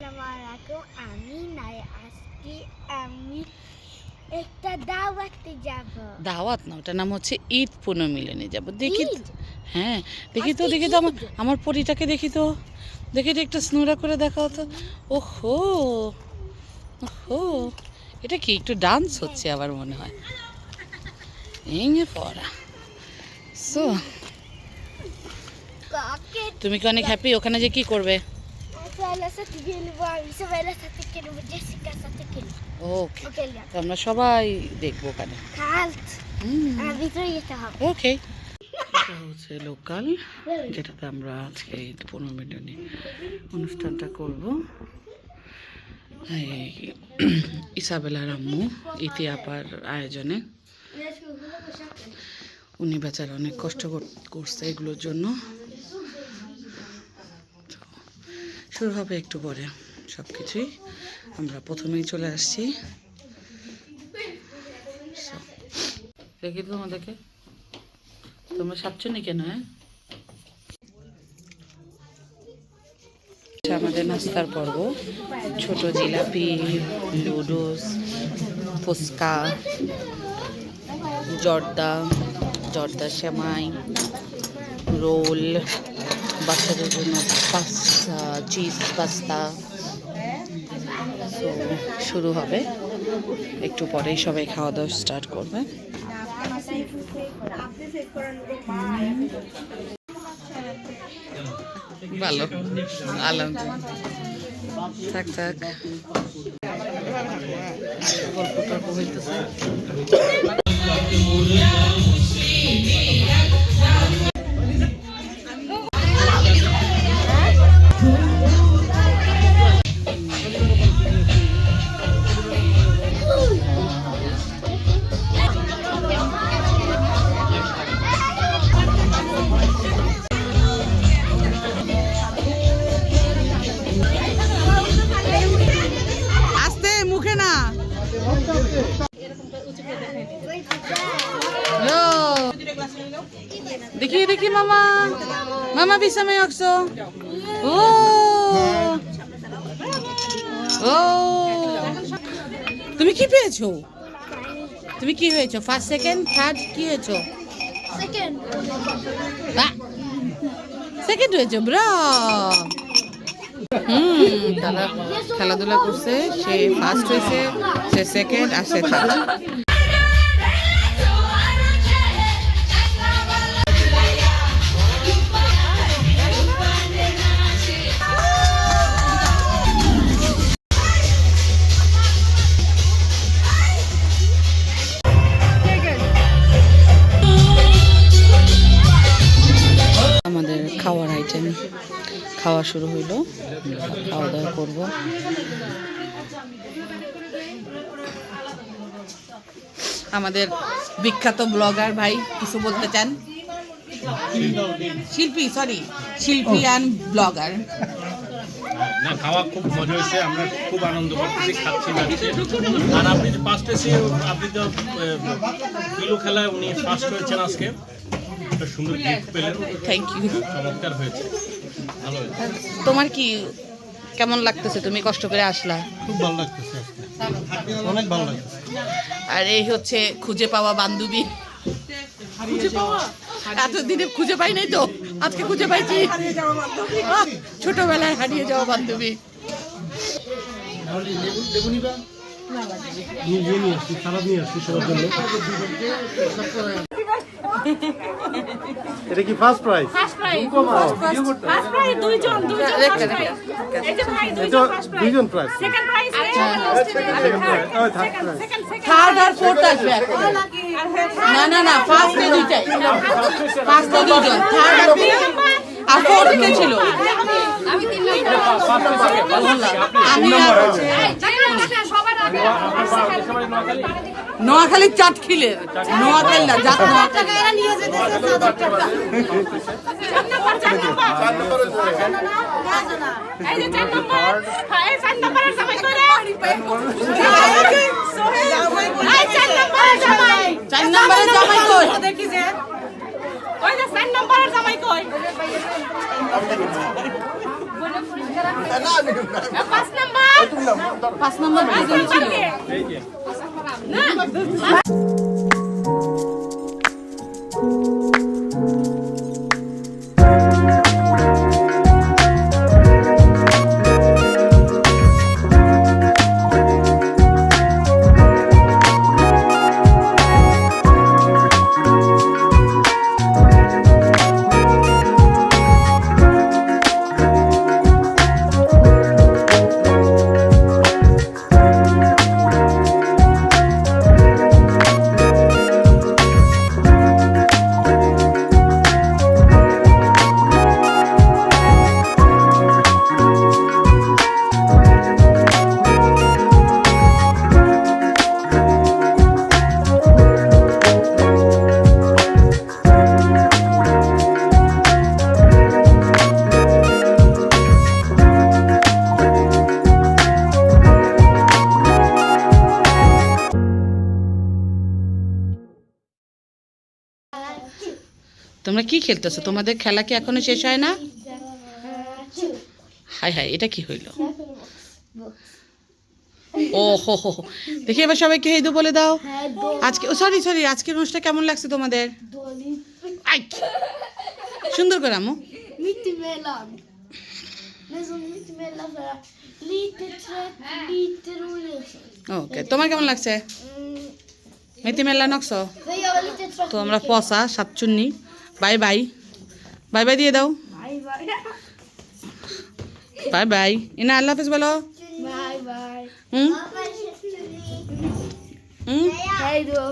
আসসালামু আলাইকুম। আমি নাই আজকে আমি একটা দাওয়াতে যাব। দাওয়াত না, ওটার নাম হচ্ছে ঈদ পুনর্মিলনে যাব। দেখি ঈদ? হ্যাঁ, দেখি তো আজকে দেখি তো আমার ঈদ? আমার পরীটাকে দেখি তো, দেখি তো একটু স্নোরা করে দেখাও তো। ওহো ওহো, এটা কি একটু ডান্স হচ্ছে আবার মনে হয়। ভেঙে পড়া। সো কাকে তুমি কি অনেক হ্যাপি? ওখানে যে কি করবে? সবাইয়ের সাথে খেলবো, আমি সবাইয়ের সাথে খেলবো, জেসিকার সাথে খেলবো। ওকে, ওকে তো আমরা সবাই দেখবো ওখানে। খালত ভিতরে যেতে হবে। ওকে, এটা হচ্ছে লোকাল, যেটাতে আমরা আজকে ঈদ পুনর্মিলনী অনুষ্ঠানটা করব। এই ইসাবেলার আম্মু ইতি আপার আয়োজনে। উনি বেচারা অনেক কষ্ট করছে এগুলোর জন্য। তো শুরু হবে একটু পরে সব কিছুই। আমরা প্রথমেই চলে আসছি। দেখি তো তোমাদেরকে, তোমরা সাতজনই কেন? হ্যাঁ, আমাদের নাস্তার পর্ব। ছোট জিলাপি, লুডোস, ফুচকা, জর্দা, জর্দা সেমাই, রোল, বাচ্চাদের জন্য পাস্তা, চিজ পাস্তা। তো শুরু হবে একটু পরেই, সবাই খাওয়া দাওয়া স্টার্ট করবে। ভালো, আলহামদুলিল্লাহ। থাক থাক, গল্প টল্প হইতেছে। আস্তে, মুখে না। দেখি দেখি মামা, মামা বিসামে আসছো। ও ও, তুমি কি পেয়েছো? তুমি কি হয়েছো? ফার্স্ট, সেকেন্ড, থার্ড কি হয়েছো? সেকেন্ড হয়েছো, ব্রা। তারা খেলাধুলা করছে, সে ফার্স্ট হয়েছে, সে সেকেন্ড আর সে থার্ড। আমাদের খাওয়ার আইটেম, খাওয়া শুরু হইলো, খাওয়া দাওয়া করবো। আমাদের বিখ্যাত ব্লগার ভাই কিছু বলতে চান? শিল্পী, সরি, শিল্পী অ্যান্ড ব্লগার। না, খাওয়া খুব মজা হয়েছে, আমরা খুব আনন্দ করতেছি, খাচ্ছি যাচ্ছি। আর আপনি যে ফার্স্ট এসে, আপনি তো কিলো খেলায় উনি ফার্স্ট হয়েছেন আজকে, একটা সুন্দর গিফট পেলেন। থ্যাংক ইউ, চমৎকার হয়েছে, ভালো হয়েছে। তোমার কি কেমন লাগতেছে? তুমি কষ্ট করে আসলা। খুব ভালো লাগতেছে আজকে, অনেক ভালো লাগতেছে। আর এই হচ্ছে খুঁজে পাওয়া বান্ধবী। এতদিনে খুঁজে পাই নাই তো, আজকে খুঁজে পাইছি। ছোটবেলায় হারিয়ে যাওয়া বান্ধবী। এটা কি ফার্স্ট প্রাইজ? দুইজন প্রাইজ, থার্ড আর ফোর্থ আসবে এখন। না না না, ফার্স্টে দুইটাই, ফার্স্টে দুইজন, থার্ড আর ফোর্থ কে ছিল? আমি নোয়াখালীর চাটখিলের, নোয়াখালী না, জাত নোয়াখালী। চার নম্বরের জামাই কই? দেখি যে ওই যে 4 নম্বরের জামাই কই? 5 5 নম্বর ব্রিজে ছিল। এই যে তোমরা কি খেলতেছো? তোমাদের খেলা কি এখনো শেষ হয় না? হাই হাই, এটা কি হইল? ও হো হো হো। দেখি এবার সবাইকে হেই দো বলে দাও। আজকে সরি সরি, আজকের অনুষ্ঠান কেমন লাগছে তোমাদের? আই, সুন্দর করে আমু। Mitt emellan. Men som mitt emellan för lite trött, lite roligt. ওকে, তোমার কেমন লাগছে? মেথি মেলা naqsh? För jag var lite trött. তো আমরা পসা সাতচুন্নি বাই বাই বাই বাই দিয়ে দাও। Bye bye. Bye bye. ইনা আল্লাহ হাফেজ বলো। Bye bye. হুম Bye bye. হুম Hej då.